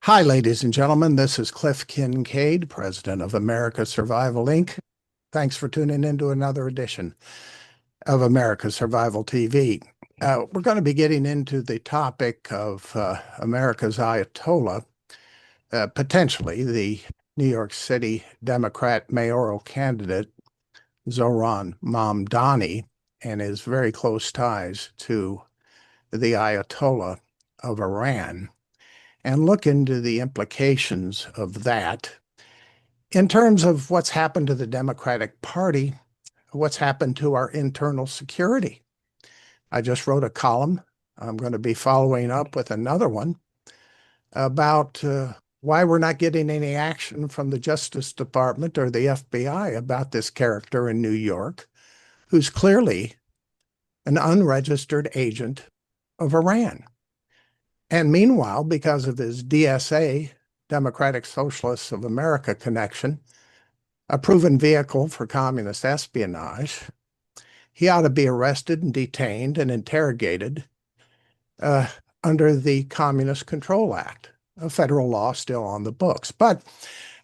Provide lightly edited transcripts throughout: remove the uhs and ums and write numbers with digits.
Hi, ladies and gentlemen. This is Cliff Kincaid, president of America Survival Inc. Thanks for tuning in to another edition of America Survival TV. We're going to be getting into the topic of America's Ayatollah, potentially the New York City Democrat mayoral candidate, Zohran Mamdani, and his very close ties to the Ayatollah of Iran, and look into the implications of that in terms of what's happened to the Democratic Party, what's happened to our internal security. I just wrote a column. I'm going to be following up with another one about why we're not getting any action from the Justice Department or the FBI about this character in New York, who's clearly an unregistered agent of Iran. And meanwhile, because of his DSA, Democratic Socialists of America connection, a proven vehicle for communist espionage, he ought to be arrested and detained and interrogated under the Communist Control Act, a federal law still on the books. But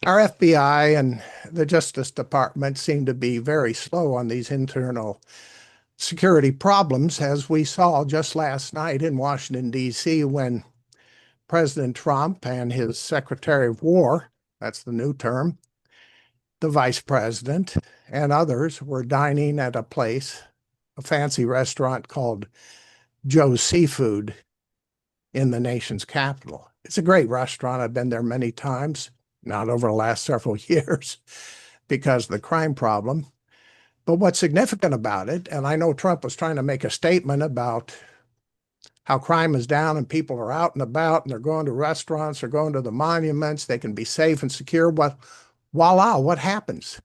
our FBI and the Justice Department seem to be very slow on these internal security problems, as we saw just last night in Washington, D.C., when President Trump and his Secretary of War, that's the new term, the Vice President, and others were dining at a place, a fancy restaurant called Joe's Seafood in the nation's capital. It's a great restaurant. I've been there many times, not over the last several years because of the crime problem. But what's significant about it, and I know Trump was trying to make a statement about how crime is down and people are out and about and they're going to restaurants, they're going to the monuments, they can be safe and secure. But voila, what happens?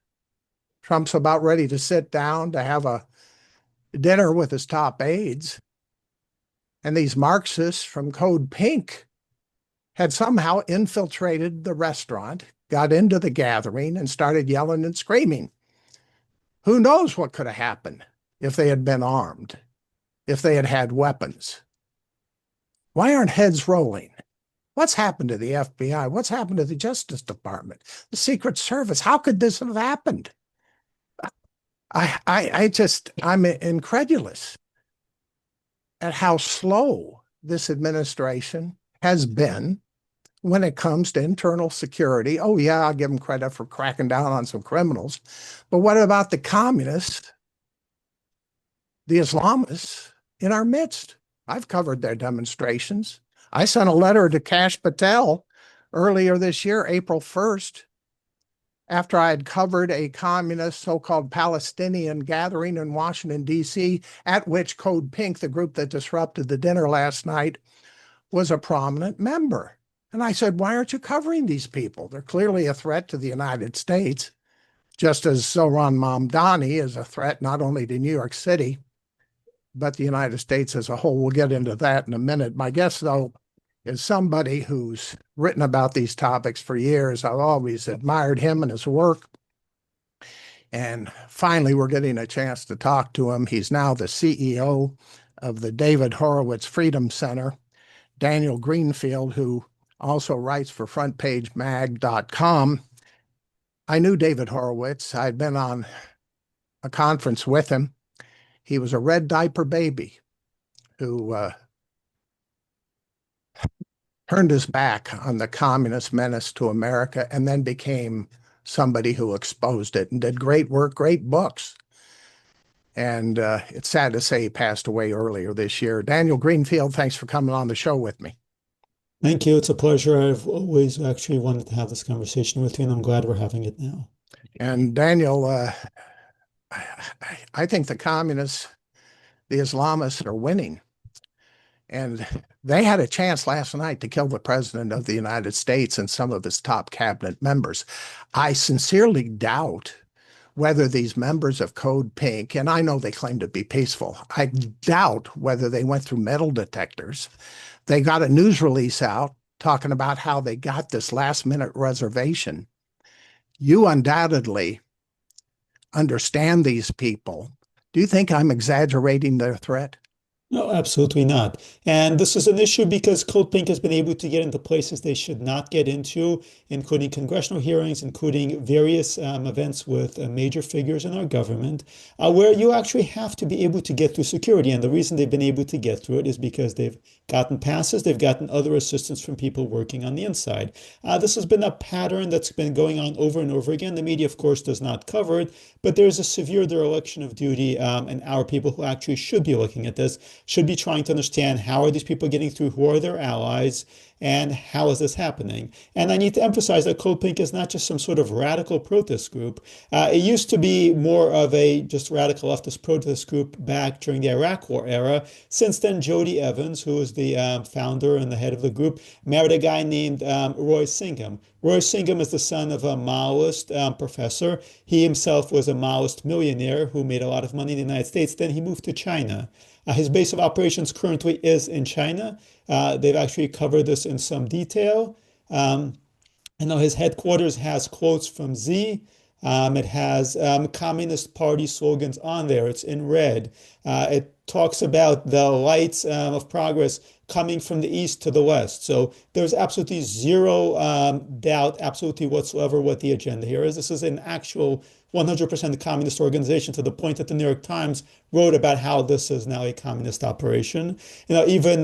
Trump's about ready to sit down to have a dinner with his top aides, and these Marxists from Code Pink had somehow infiltrated the restaurant, got into the gathering, and started yelling and screaming. Who knows what could have happened if they had been armed, if they had had weapons? Why aren't heads rolling? What's happened to the FBI? What's happened to the Justice Department, the Secret Service? How could this have happened? I'm incredulous at how slow this administration has been when it comes to internal security. Oh, yeah, I'll give them credit for cracking down on some criminals. But what about the communists, the Islamists in our midst? I've covered their demonstrations. I sent a letter to Kash Patel earlier this year, April 1st, after I had covered a communist so-called Palestinian gathering in Washington, D.C., at which Code Pink, the group that disrupted the dinner last night, was a prominent member. And I said, why aren't you covering these people? They're clearly a threat to the United States, just as Zohran Mamdani is a threat not only to New York City, but the United States as a whole. We'll get into that in a minute. My guest, though, is somebody who's written about these topics for years. I've always admired him and his work. And finally, we're getting a chance to talk to him. He's now the CEO of the David Horowitz Freedom Center, Daniel Greenfield, who also writes for frontpagemag.com. I knew David Horowitz. I'd been on a conference with him. He was a red diaper baby who turned his back on the communist menace to America and then became somebody who exposed it and did great work, great books. And it's sad to say he passed away earlier this year. Daniel Greenfield, thanks for coming on the show with me. Thank you. It's a pleasure. I've always actually wanted to have this conversation with you, and I'm glad we're having it now. And Daniel, I think the communists, the Islamists are winning. And they had a chance last night to kill the president of the United States and some of his top cabinet members. I sincerely doubt whether these members of Code Pink, and I know they claim to be peaceful, I doubt whether they went through metal detectors. They got a news release out talking about how they got this last-minute reservation. You undoubtedly understand these people. Do you think I'm exaggerating their threat? No, absolutely not. And this is an issue because Code Pink has been able to get into places they should not get into, including congressional hearings, including various events with major figures in our government, where you actually have to be able to get through security. And the reason they've been able to get through it is because they've gotten passes, they've gotten other assistance from people working on the inside. This has been a pattern that's been going on over and over again. The media, of course, does not cover it, but there's a severe dereliction of duty, and our people who actually should be looking at this should be trying to understand how are these people getting through, who are their allies, and how is this happening? And I need to emphasize that Code Pink is not just some sort of radical protest group. It used to be more of a just radical leftist protest group back during the Iraq War era. Since then, Jody Evans, who is the founder and the head of the group, married a guy named Roy Singham. Roy Singham is the son of a Maoist professor. He himself was a Maoist millionaire who made a lot of money in the United States. Then he moved to China. His base of operations currently is in China. They've actually covered this in some detail. I know his headquarters has quotes from Z. It has Communist Party slogans on there. It's in red. It talks about the lights of progress coming from the east to the west. So there's absolutely zero doubt, absolutely whatsoever, what the agenda here is. This is an actual 100% communist organization, to the point that the New York Times wrote about how this is now a communist operation. Even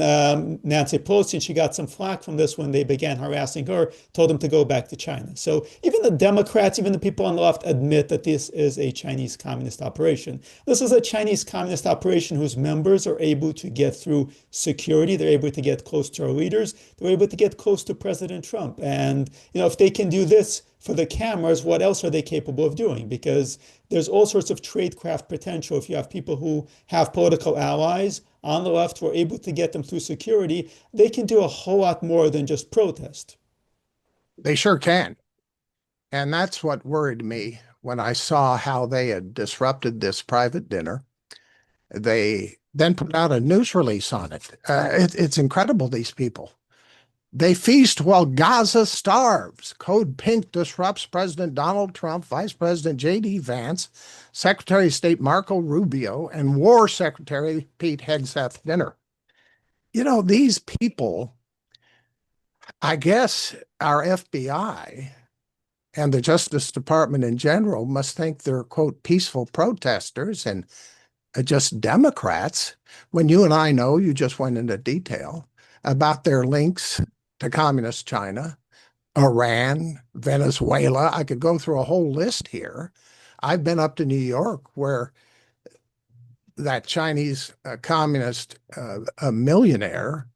Nancy Pelosi, she got some flack from this when they began harassing her, told them to go back to China. So even the Democrats, even the people on the left admit that this is a Chinese communist operation. This is a Chinese communist operation whose members are able to get through security. They're able to get close to our leaders. They're able to get close to President Trump. And, if they can do this for the cameras, what else are they capable of doing? Because there's all sorts of tradecraft potential. If you have people who have political allies on the left who are able to get them through security, they can do a whole lot more than just protest. They sure can. And that's what worried me when I saw how they had disrupted this private dinner. They then put out a news release on it. It's incredible, these people. They feast while Gaza starves. Code Pink disrupts President Donald Trump, Vice President J.D. Vance, Secretary of State Marco Rubio, and War Secretary Pete Hegseth dinner. These people, I guess our FBI and the Justice Department in general must think they're, quote, peaceful protesters and just Democrats, when you and I know, you just went into detail about their links to communist China, Iran, Venezuela. I could go through a whole list here. I've been up to New York, where that Chinese communist millionaire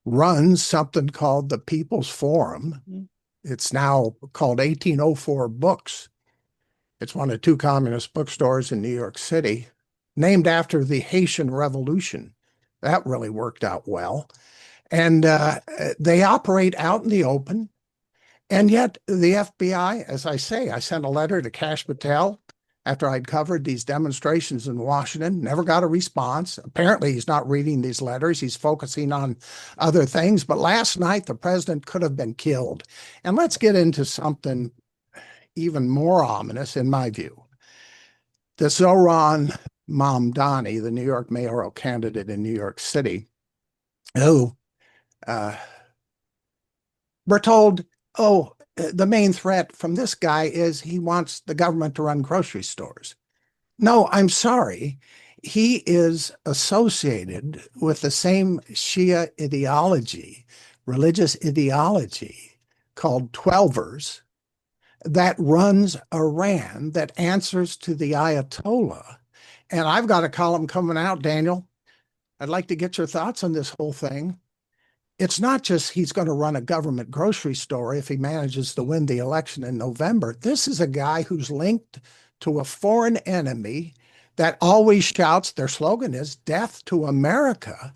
runs something called the People's Forum. It's now called 1804 Books. It's one of two communist bookstores in New York City, named after the Haitian Revolution. That really worked out well. And they operate out in the open. And yet the FBI, as I say, I sent a letter to Kash Patel after I'd covered these demonstrations in Washington, never got a response. Apparently, he's not reading these letters. He's focusing on other things. But last night, the president could have been killed. And let's get into something even more ominous, in my view. The Zohran Mamdani, the New York mayoral candidate in New York City, who we're told, the main threat from this guy is he wants the government to run grocery stores. No, I'm sorry. He is associated with the same Shia ideology, religious ideology called Twelvers, that runs Iran, that answers to the Ayatollah. And I've got a column coming out, Daniel. I'd like to get your thoughts on this whole thing. It's not just he's going to run a government grocery store if he manages to win the election in November. This is a guy who's linked to a foreign enemy that always shouts, their slogan is death to America.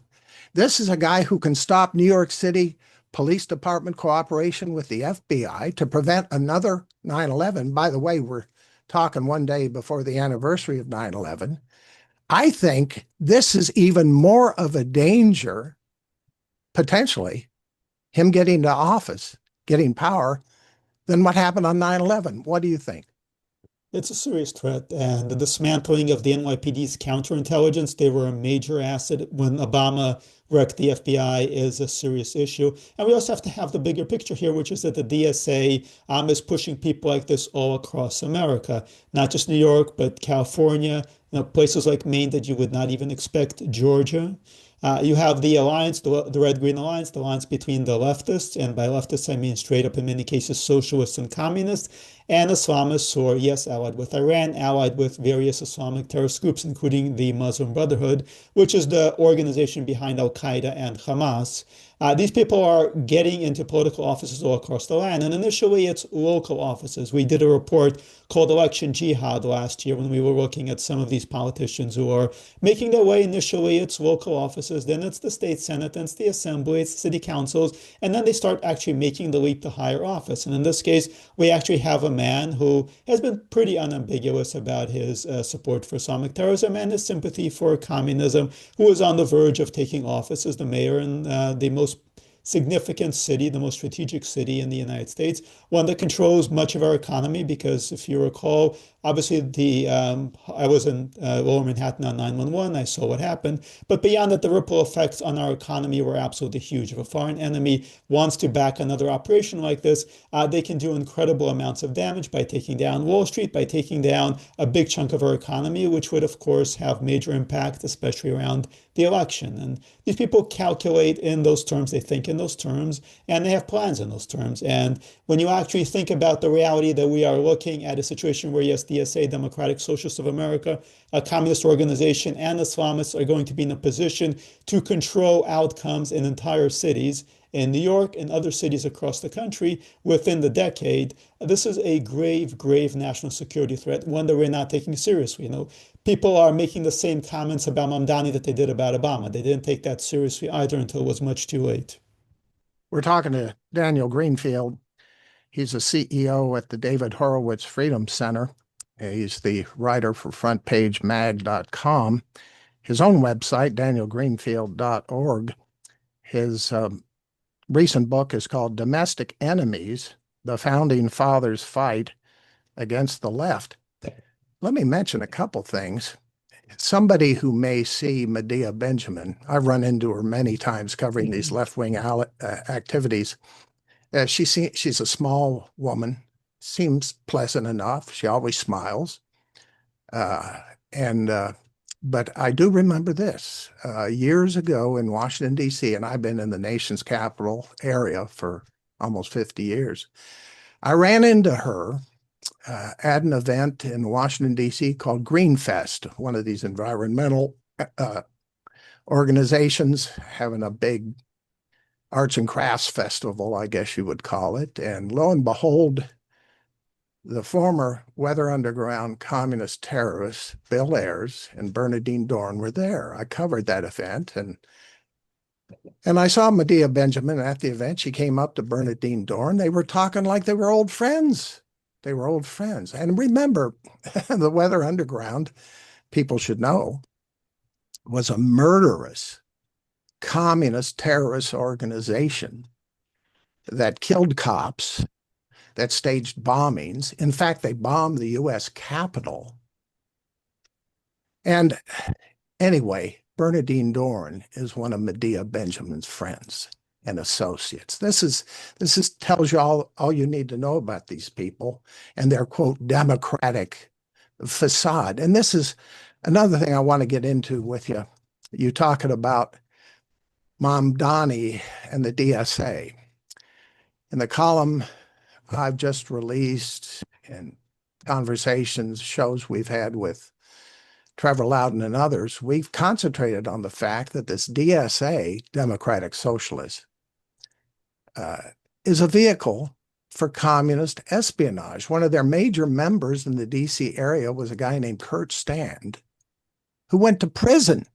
This is a guy who can stop New York City Police Department cooperation with the FBI to prevent another 9/11. By the way, we're talking one day before the anniversary of 9/11. I think this is even more of a danger, potentially, him getting to office, getting power, than what happened on 9/11. What do you think? It's a serious threat, and the dismantling of the NYPD's counterintelligence, they were a major asset when Obama wrecked the FBI, is a serious issue. And we also have to have the bigger picture here, which is that the DSA is pushing people like this all across America, not just New York, but California, places like Maine that you would not even expect, Georgia. You have the alliance, the Red-Green Alliance, the alliance between the leftists, and by leftists I mean straight up in many cases socialists and communists, and Islamists who are, yes, allied with Iran, allied with various Islamic terrorist groups, including the Muslim Brotherhood, which is the organization behind Al-Qaeda and Hamas. These people are getting into political offices all across the land, and initially it's local offices. We did a report called Election Jihad last year when we were looking at some of these politicians who are making their way. Initially, it's local offices, then it's the state senate, then it's the assembly, it's the city councils, and then they start actually making the leap to higher office. And in this case, we actually have a man who has been pretty unambiguous about his support for Islamic terrorism and his sympathy for communism, who is on the verge of taking office as the mayor in the most significant city, the most strategic city in the United States, one that controls much of our economy. Because if you recall, obviously I was in Lower Manhattan on 9/11. I saw what happened, but beyond that, the ripple effects on our economy were absolutely huge. If a foreign enemy wants to back another operation like this, they can do incredible amounts of damage by taking down Wall Street, by taking down a big chunk of our economy, which would, of course, have major impact, especially around the election. And these people calculate in those terms, they think in those terms, and they have plans in those terms. And when you actually think about the reality that we are looking at a situation where, yes, DSA, Democratic Socialists of America, a communist organization, and Islamists are going to be in a position to control outcomes in entire cities in New York and other cities across the country within the decade, this is a grave, grave national security threat, one that we're not taking seriously. People are making the same comments about Mamdani that they did about Obama. They didn't take that seriously either until it was much too late. We're talking to Daniel Greenfield. He's a CEO at the David Horowitz Freedom Center. He's the writer for frontpagemag.com. His own website, danielgreenfield.org. His recent book is called Domestic Enemies, The Founding Fathers' Fight Against the Left. Let me mention a couple things. Somebody who may see Medea Benjamin, I've run into her many times covering these left-wing activities. She's a small woman, seems pleasant enough. She always smiles. But I do remember this. Years ago in Washington, D.C., and I've been in the nation's capital area for almost 50 years, I ran into her at an event in Washington, D.C. called Greenfest, one of these environmental organizations having a big arts and crafts festival, I guess you would call it. And lo and behold, the former Weather Underground communist terrorists, Bill Ayers and Bernardine Dorn, were there. I covered that event, and I saw Medea Benjamin at the event. She came up to Bernardine Dorn. They were talking like they were old friends. They were old friends. And remember, the Weather Underground, people should know, was a murderous communist terrorist organization that killed cops, that staged bombings. In fact, they bombed the U.S. Capitol. And anyway, Bernardine Dorn is one of Medea Benjamin's friends and associates. This tells you all you need to know about these people and their, quote, democratic facade. And this is another thing I want to get into with you. You talking about Mamdani and the DSA. In the column I've just released and conversations, shows we've had with Trevor Loudon and others, we've concentrated on the fact that this DSA, Democratic Socialist, is a vehicle for communist espionage. One of their major members in the DC area was a guy named Kurt Stand, who went to prison.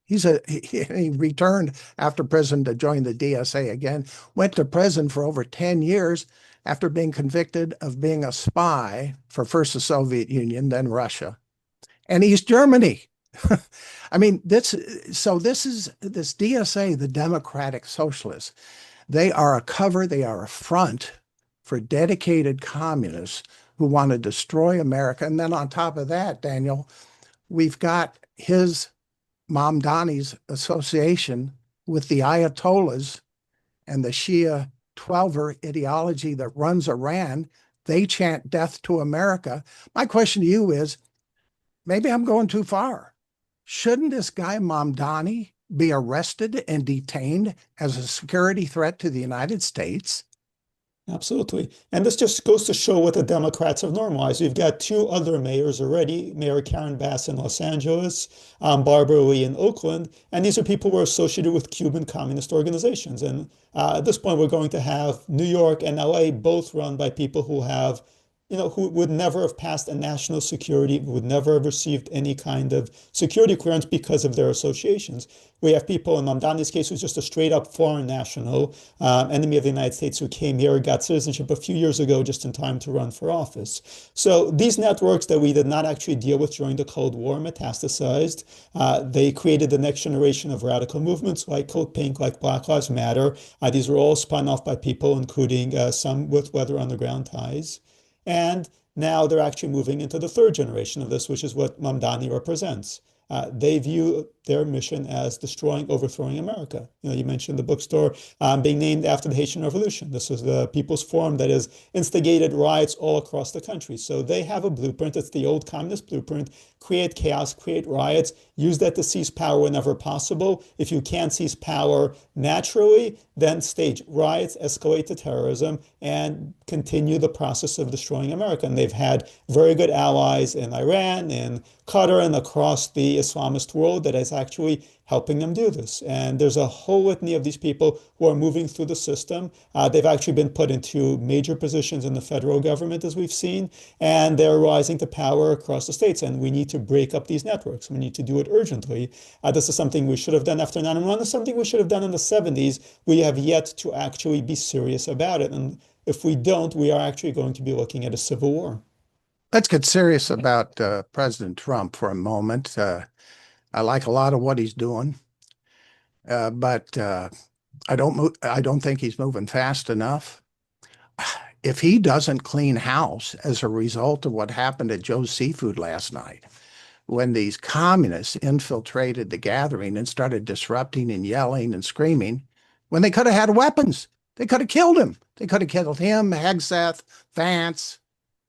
He returned after prison to join the DSA again, went to prison for over 10 years after being convicted of being a spy for first the Soviet Union, then Russia, and East Germany. I mean, this is this DSA, the Democratic Socialists. They are a cover, they are a front for dedicated communists who want to destroy America. And then on top of that, Daniel, we've got his Mamdani's association with the Ayatollahs and the Shia Twelver ideology that runs Iran. They chant death to America. My question to you is, maybe I'm going too far. Shouldn't this guy Mamdani be arrested and detained as a security threat to the United States? Absolutely. And this just goes to show what the Democrats have normalized. We've got two other mayors already, Mayor Karen Bass in Los Angeles, Barbara Lee in Oakland, and these are people who are associated with Cuban communist organizations. And at this point, we're going to have New York and LA both run by people who have who would never have passed a national security, would never have received any kind of security clearance because of their associations. We have people in Mamdani's case who's just a straight up foreign national, enemy of the United States, who came here, got citizenship a few years ago just in time to run for office. So these networks that we did not actually deal with during the Cold War metastasized. They created the next generation of radical movements like Code Pink, like Black Lives Matter. These were all spun off by people, including some with Weather Underground ties. And now they're actually moving into the third generation of this, which is what Mamdani represents. They view their mission as destroying, overthrowing America. You mentioned the bookstore being named after the Haitian Revolution. This was the People's Forum that has instigated riots all across the country. So they have a blueprint. It's the old communist blueprint. Create chaos, create riots, use that to seize power whenever possible. If you can't seize power naturally, then stage riots, escalate to terrorism, and continue the process of destroying America. And they've had very good allies in Iran, in Qatar, and across the Islamist world that is actually helping them do this. And there's a whole litany of these people who are moving through the system. They've actually been put into major positions in the federal government, as we've seen, and they're rising to power across the states. And we need to break up these networks. We need to do it urgently. This is something we should have done after 9/11. It's something we should have done in the 70s. We have yet to actually be serious about it. And if we don't, we are actually going to be looking at a civil war. Let's get serious about President Trump for a moment. I like a lot of what he's doing, but I don't think he's moving fast enough. If he doesn't clean house as a result of what happened at Joe's Seafood last night, when these communists infiltrated the gathering and started disrupting and yelling and screaming, when they could have had weapons, they could have killed him. They could have killed him, Hegseth, Vance,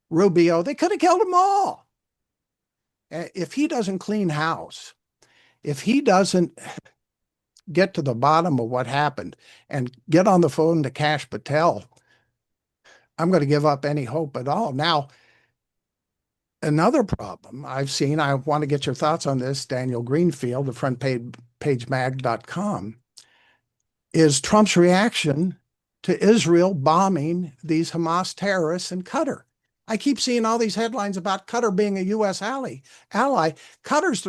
Rubio. They could have killed them all. If he doesn't clean house, if he doesn't get to the bottom of what happened and get on the phone to Kash Patel, I'm going to give up any hope at all. Now, another problem I've seen, I want to get your thoughts on this, Daniel Greenfield, the frontpagemag.com, is Trump's reaction to Israel bombing these Hamas terrorists in Qatar. I keep seeing all these headlines about Qatar being a U.S. ally. Qatar's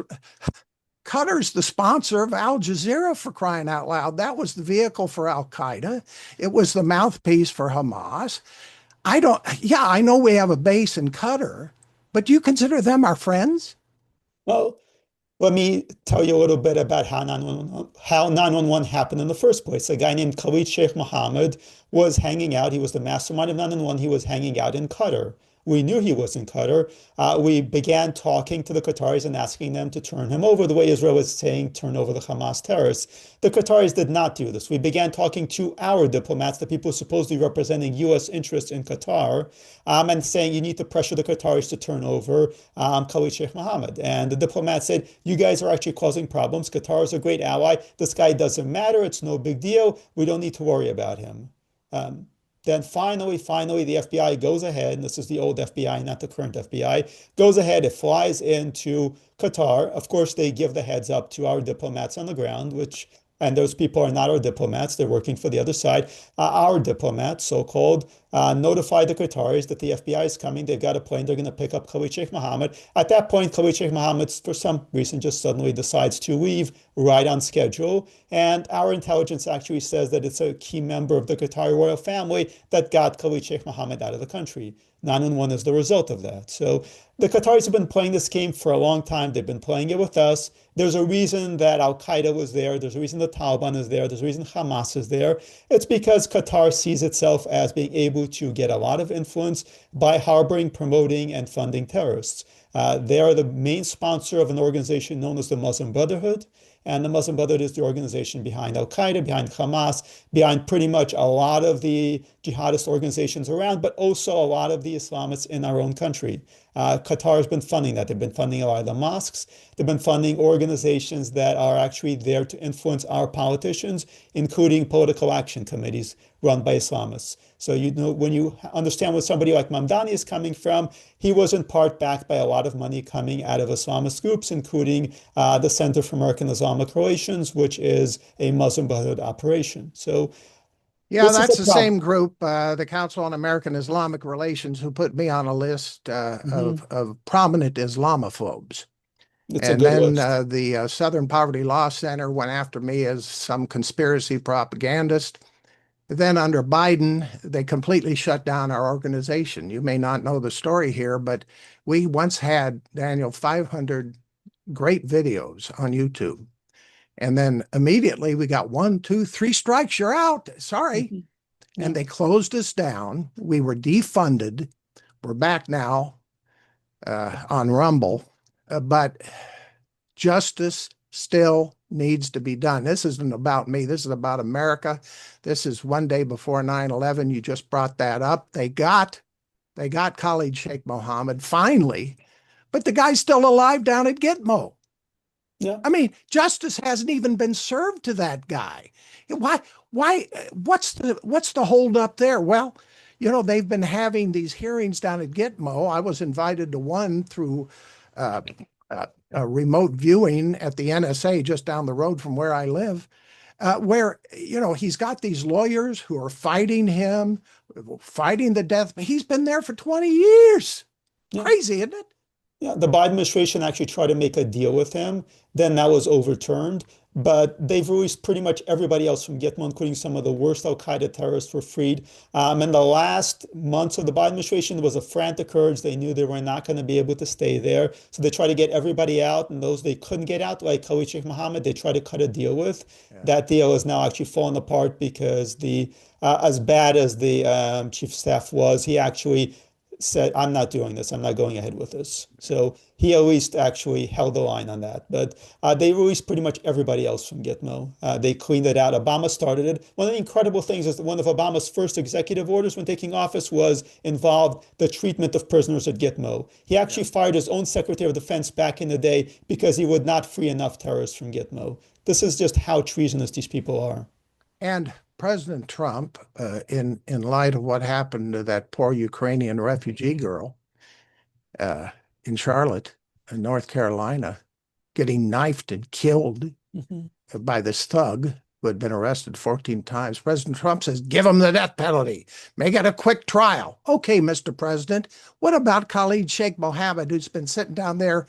the sponsor of Al Jazeera, for crying out loud. That was the vehicle for Al Qaeda. It was the mouthpiece for Hamas. I know we have a base in Qatar, but do you consider them our friends? Well, let me tell you a little bit about how 911 happened in the first place. A guy named Khalid Sheikh Mohammed was hanging out. He was the mastermind of 911. He was hanging out in Qatar. We knew he was in Qatar. We began talking to the Qataris and asking them to turn him over the way Israel was saying, turn over the Hamas terrorists. The Qataris did not do this. We began talking to our diplomats, the people supposedly representing U.S. interests in Qatar, and saying you need to pressure the Qataris to turn over Khalid Sheikh Mohammed. And the diplomat said, you guys are actually causing problems. Qatar is a great ally. This guy doesn't matter. It's no big deal. We don't need to worry about him. Then finally, the FBI goes ahead, and this is the old FBI, not the current FBI, goes ahead, it flies into Qatar. Of course, they give the heads up to our diplomats on the ground, and those people are not our diplomats, they're working for the other side. Our diplomats, so-called, notify the Qataris that the FBI is coming. They've got a plane. They're going to pick up Khalid Sheikh Mohammed. At that point, Khalid Sheikh Mohammed, for some reason, just suddenly decides to leave right on schedule. And our intelligence actually says that it's a key member of the Qatari royal family that got Khalid Sheikh Mohammed out of the country. 911 is the result of that. So the Qataris have been playing this game for a long time. They've been playing it with us. There's a reason that Al Qaeda was there. There's a reason the Taliban is there. There's a reason Hamas is there. It's because Qatar sees itself as being able to get a lot of influence by harboring, promoting, and funding terrorists. They are the main sponsor of an organization known as the Muslim Brotherhood. And the Muslim Brotherhood is the organization behind Al Qaeda, behind Hamas, behind pretty much a lot of the jihadist organizations around, but also a lot of the Islamists in our own country. Qatar has been funding that. They've been funding a lot of the mosques. They've been funding organizations that are actually there to influence our politicians, including political action committees run by Islamists. So you know, when you understand where somebody like Mamdani is coming from, he was in part backed by a lot of money coming out of Islamist groups, including the Center for American Islamic Relations, which is a Muslim Brotherhood operation. So Yeah, this is that's a the problem. same group, the Council on American Islamic Relations, who put me on a list of prominent Islamophobes. It's a And good then list. the Southern Poverty Law Center went after me as some conspiracy propagandist. Then under Biden, they completely shut down our organization. You may not know the story here, but we once had, Daniel, 500 great videos on YouTube. And then immediately we got 1, 2, 3 strikes, you're out. Sorry. Mhm. Yeah. And they closed us down. We were defunded. We're back now on Rumble. But justice still needs to be done. This isn't about me. This is about America. This is one day before 9/11. You just brought that up. They got Khalid Sheikh Mohammed finally, but the guy's still alive down at Gitmo. Yeah. I mean, justice hasn't even been served to that guy. Why, what's the hold up there? Well, you know, they've been having these hearings down at Gitmo. I was invited to one through uh, a remote viewing at the NSA just down the road from where I live, where, you know, he's got these lawyers who are fighting him, fighting the death. He's been there for 20 years. Yeah. Crazy, isn't it? Yeah, the Biden administration actually tried to make a deal with him. Then that was overturned. But they've released pretty much everybody else from Gitmo, including some of the worst Al Qaeda terrorists, were freed. In the last months of the Biden administration, there was a frantic urge. They knew they were not going to be able to stay there. So they tried to get everybody out. And those they couldn't get out, like Khalid Sheikh Mohammed, they tried to cut a deal with. Yeah. That deal is now actually fallen apart because as bad as the chief of staff was, he actually said, I'm not doing this. I'm not going ahead with this. So he at least actually held the line on that. But they released pretty much everybody else from Gitmo. They cleaned it out. Obama started it. One of the incredible things is that one of Obama's first executive orders when taking office was involved the treatment of prisoners at Gitmo. He actually fired his own Secretary of Defense back in the day because he would not free enough terrorists from Gitmo. This is just how treasonous these people are. And President Trump, in light of what happened to that poor Ukrainian refugee girl in Charlotte, North Carolina, getting knifed and killed by this thug who had been arrested 14 times, President Trump says, give him the death penalty. Make it a quick trial. Okay, Mr. President, what about Khalid Sheikh Mohammed, who's been sitting down there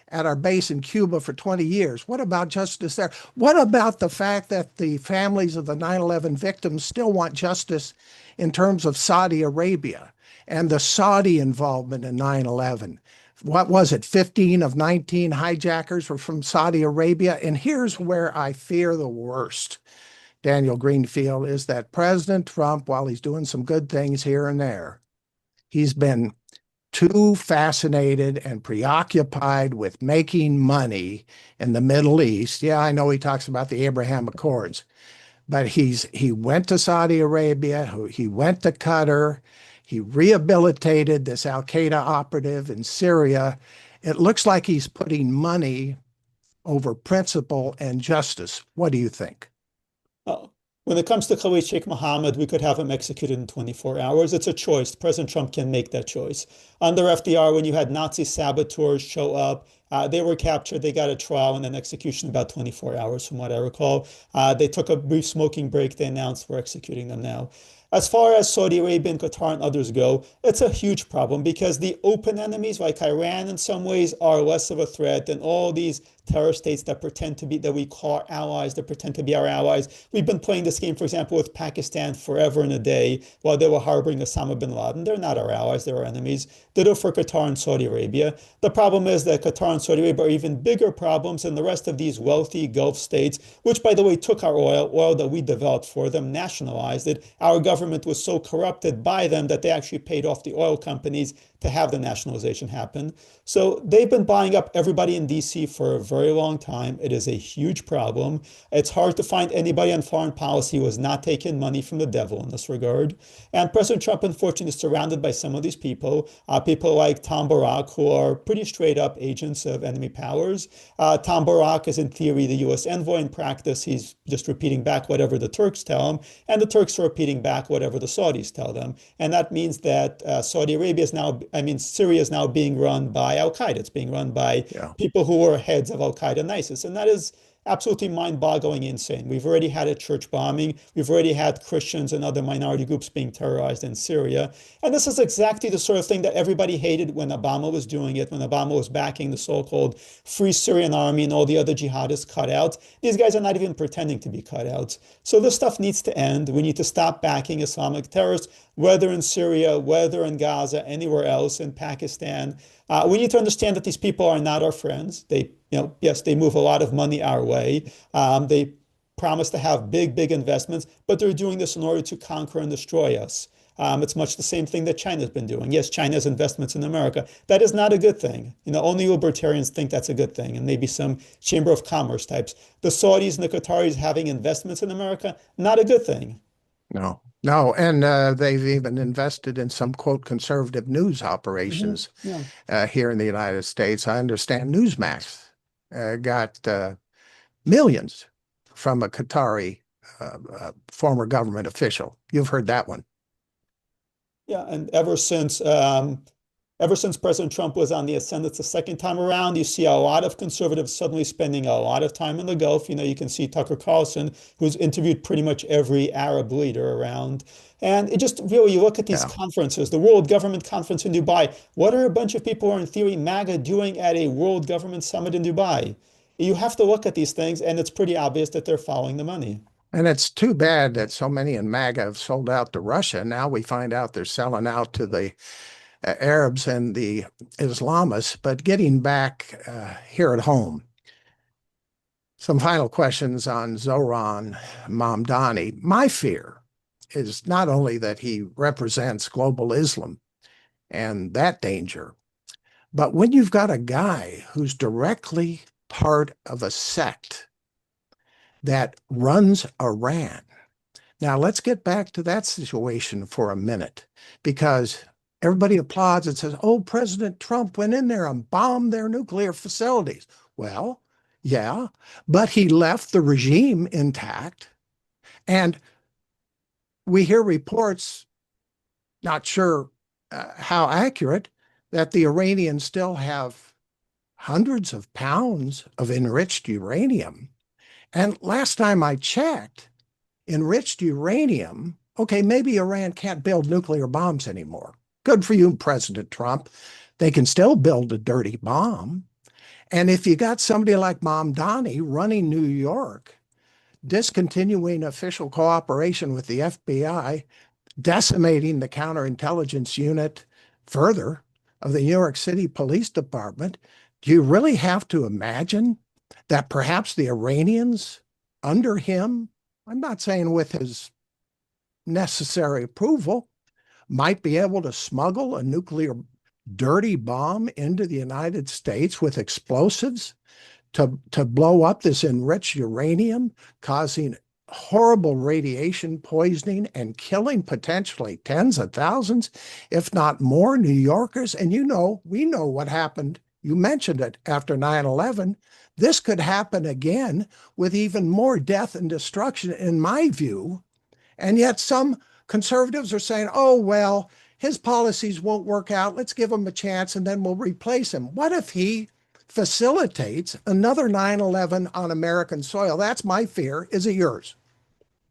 at our base in Cuba for 20 years? What about justice there? What about the fact that the families of the 9/11 victims still want justice in terms of Saudi Arabia and the Saudi involvement in 9/11? What was it? 15 of 19 hijackers were from Saudi Arabia. And here's where I fear the worst, Daniel Greenfield, is that President Trump, while he's doing some good things here and there, he's been too fascinated and preoccupied with making money in the Middle East. Yeah, I know he talks about the Abraham Accords, but he went to Saudi Arabia, he went to Qatar, he rehabilitated this Al-Qaeda operative in Syria. It looks like he's putting money over principle and justice. What do you think? Oh, when it comes to Khalid Sheikh Mohammed, we could have him executed in 24 hours. It's a choice. President Trump can make that choice. Under FDR, when you had Nazi saboteurs show up, they were captured, they got a trial and then execution about 24 hours, from what I recall. They took a brief smoking break. They announced we're executing them now. As far as Saudi Arabia and Qatar and others go, it's a huge problem because the open enemies like Iran in some ways are less of a threat than all these terror states that pretend to be, that we call allies, that pretend to be our allies. We've been playing this game, for example, with Pakistan forever and a day while they were harboring Osama bin Laden. They're not our allies, they're our enemies. Ditto for Qatar and Saudi Arabia. The problem is that Qatar and Saudi Arabia are even bigger problems than the rest of these wealthy Gulf states, which, by the way, took our oil that we developed for them, nationalized it. Our government was so corrupted by them that they actually paid off the oil companies to have the nationalization happen. So they've been buying up everybody in DC for a very long time. It is a huge problem. It's hard to find anybody on foreign policy who has not taken money from the devil in this regard. And President Trump, unfortunately, is surrounded by some of these people, people like Tom Barak, who are pretty straight up agents of enemy powers. Tom Barak is in theory the US envoy. In practice, he's just repeating back whatever the Turks tell him, and the Turks are repeating back whatever the Saudis tell them. And that means that Saudi Arabia is now, Syria is now being run by Al Qaeda. It's being run by people who were heads of Al Qaeda and ISIS. And that is absolutely mind-boggling insane. We've already had a church bombing. We've already had Christians and other minority groups being terrorized in Syria. And this is exactly the sort of thing that everybody hated when Obama was doing it, when Obama was backing the so-called Free Syrian Army and all the other jihadists cut out. These guys are not even pretending to be cut out. So this stuff needs to end. We need to stop backing Islamic terrorists, whether in Syria, whether in Gaza, anywhere else, in Pakistan. We need to understand that these people are not our friends. Yes, they move a lot of money our way. They promise to have big, big investments, but they're doing this in order to conquer and destroy us. It's much the same thing that China's been doing. Yes, China has investments in America. That is not a good thing. Only libertarians think that's a good thing, and maybe some Chamber of Commerce types. The Saudis and the Qataris having investments in America, not a good thing. No, no. And they've even invested in some, quote, conservative news operations Yeah. here in the United States. I understand Newsmax got millions from a Qatari former government official. You've heard that one. Yeah, and ever since President Trump was on the ascendant the second time around, you see a lot of conservatives suddenly spending a lot of time in the Gulf. You can see Tucker Carlson, who's interviewed pretty much every Arab leader around. And it just really, you look at these conferences, the World Government Conference in Dubai. What are a bunch of people who are in theory MAGA doing at a World Government Summit in Dubai? You have to look at these things, and it's pretty obvious that they're following the money. And it's too bad that so many in MAGA have sold out to Russia. Now we find out they're selling out to the Arabs and the Islamists. But getting back here at home, some final questions on Zohran Mamdani. My fear is not only that he represents global Islam and that danger, but when you've got a guy who's directly part of a sect that runs Iran. Now, let's get back to that situation for a minute, because everybody applauds and says, oh, President Trump went in there and bombed their nuclear facilities. Well, yeah, but he left the regime intact. And we hear reports, not sure how accurate, that the Iranians still have hundreds of pounds of enriched uranium. And last time I checked, enriched uranium, okay, maybe Iran can't build nuclear bombs anymore. Good for you, President Trump. They can still build a dirty bomb. And if you got somebody like Mamdani running New York, discontinuing official cooperation with the FBI, decimating the counterintelligence unit further of the New York City Police Department, do you really have to imagine that perhaps the Iranians under him, I'm not saying with his necessary approval, might be able to smuggle a nuclear dirty bomb into the United States with explosives to blow up this enriched uranium, causing horrible radiation poisoning and killing potentially tens of thousands, if not more, New Yorkers. And we know what happened. You mentioned it after 9/11. This could happen again with even more death and destruction, in my view. And yet some conservatives are saying, oh, well, his policies won't work out. Let's give him a chance and then we'll replace him. What if he facilitates another 9/11 on American soil? That's my fear. Is it yours?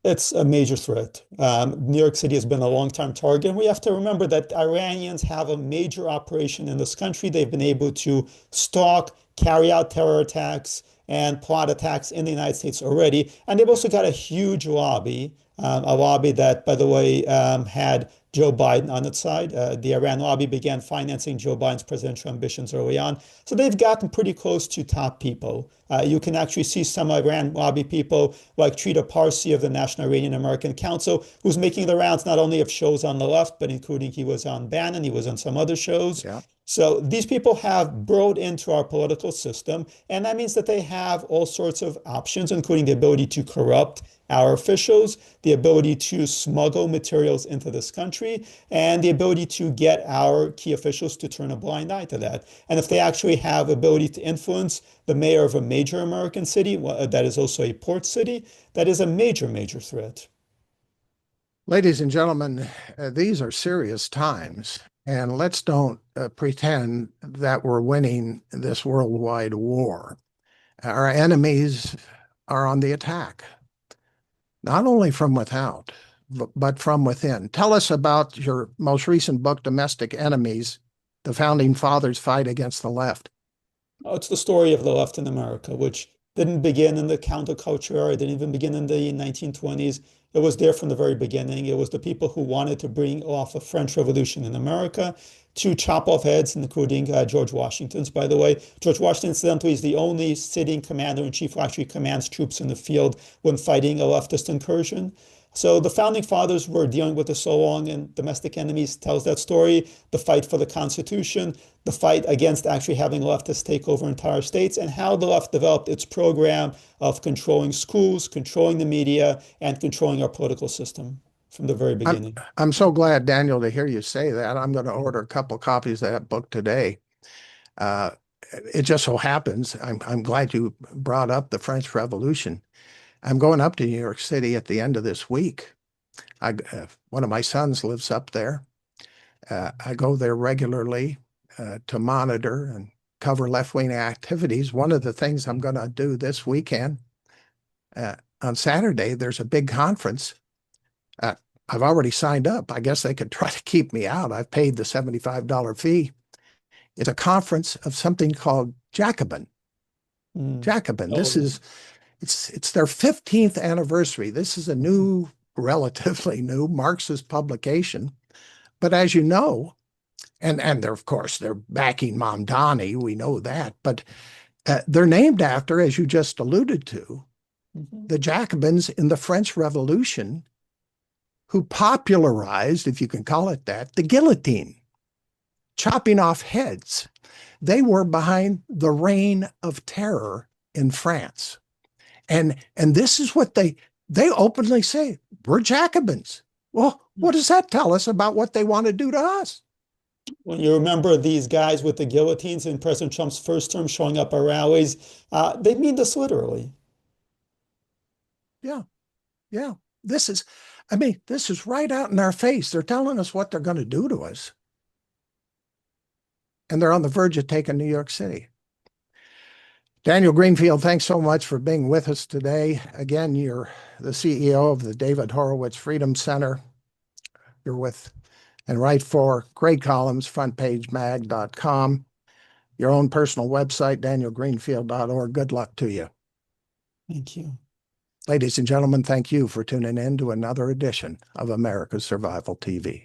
It's a major threat. New York City has been a long-time target. And we have to remember that Iranians have a major operation in this country. They've been able to stalk, carry out terror attacks, and plot attacks in the United States already. And they've also got a huge lobby, a lobby that, by the way, had Joe Biden on its side. The Iran lobby began financing Joe Biden's presidential ambitions early on. So they've gotten pretty close to top people. You can actually see some Iran lobby people like Trita Parsi of the National Iranian American Council, who's making the rounds not only of shows on the left, but including he was on Bannon, he was on some other shows. Yeah. So these people have burrowed into our political system, and that means that they have all sorts of options, including the ability to corrupt our officials, the ability to smuggle materials into this country, and the ability to get our key officials to turn a blind eye to that. And if they actually have ability to influence the mayor of a major American city that is also a port city, that is a major, major threat. Ladies and gentlemen, these are serious times, and let's don't pretend that we're winning this worldwide war. Our enemies are on the attack, not only from without, but from within. Tell us about your most recent book, Domestic Enemies, The Founding Fathers' Fight Against the Left. Oh, it's the story of the left in America, which didn't begin in the counterculture era. It didn't even begin in the 1920s. It was there from the very beginning. It was the people who wanted to bring off a French Revolution in America to chop off heads, including George Washington's, by the way. George Washington, incidentally, is the only sitting commander-in-chief who actually commands troops in the field when fighting a leftist incursion. So the founding fathers were dealing with this so long, and Domestic Enemies tells that story, the fight for the Constitution, the fight against actually having leftists take over entire states, and how the left developed its program of controlling schools, controlling the media, and controlling our political system from the very beginning. I'm so glad, Daniel, to hear you say that. I'm going to order a couple copies of that book today. It just so happens, I'm glad you brought up the French Revolution. I'm going up to New York City at the end of this week. One of my sons lives up there. I go there regularly to monitor and cover left-wing activities. One of the things I'm going to do this weekend, on Saturday, there's a big conference. I've already signed up. I guess they could try to keep me out. I've paid the $75 fee. It's a conference of something called Jacobin. Jacobin. This is it's their 15th anniversary. This is a new, relatively new Marxist publication. But as you know, and they're, of course, they're backing Mamdani, we know that, but they're named after, as you just alluded to, the Jacobins in the French Revolution who popularized, if you can call it that, the guillotine, chopping off heads. They were behind the reign of terror in France. And this is what they openly say, we're Jacobins. Well, what does that tell us about what they want to do to us? When you remember these guys with the guillotines in President Trump's first term showing up at rallies, they mean this literally. Yeah, yeah. This is right out in our face. They're telling us what they're going to do to us. And they're on the verge of taking New York City. Daniel Greenfield, thanks so much for being with us today. Again, you're the CEO of the David Horowitz Freedom Center. You're with and write for great columns, frontpagemag.com, your own personal website, danielgreenfield.org. Good luck to you. Thank you. Ladies and gentlemen, thank you for tuning in to another edition of America's Survival TV.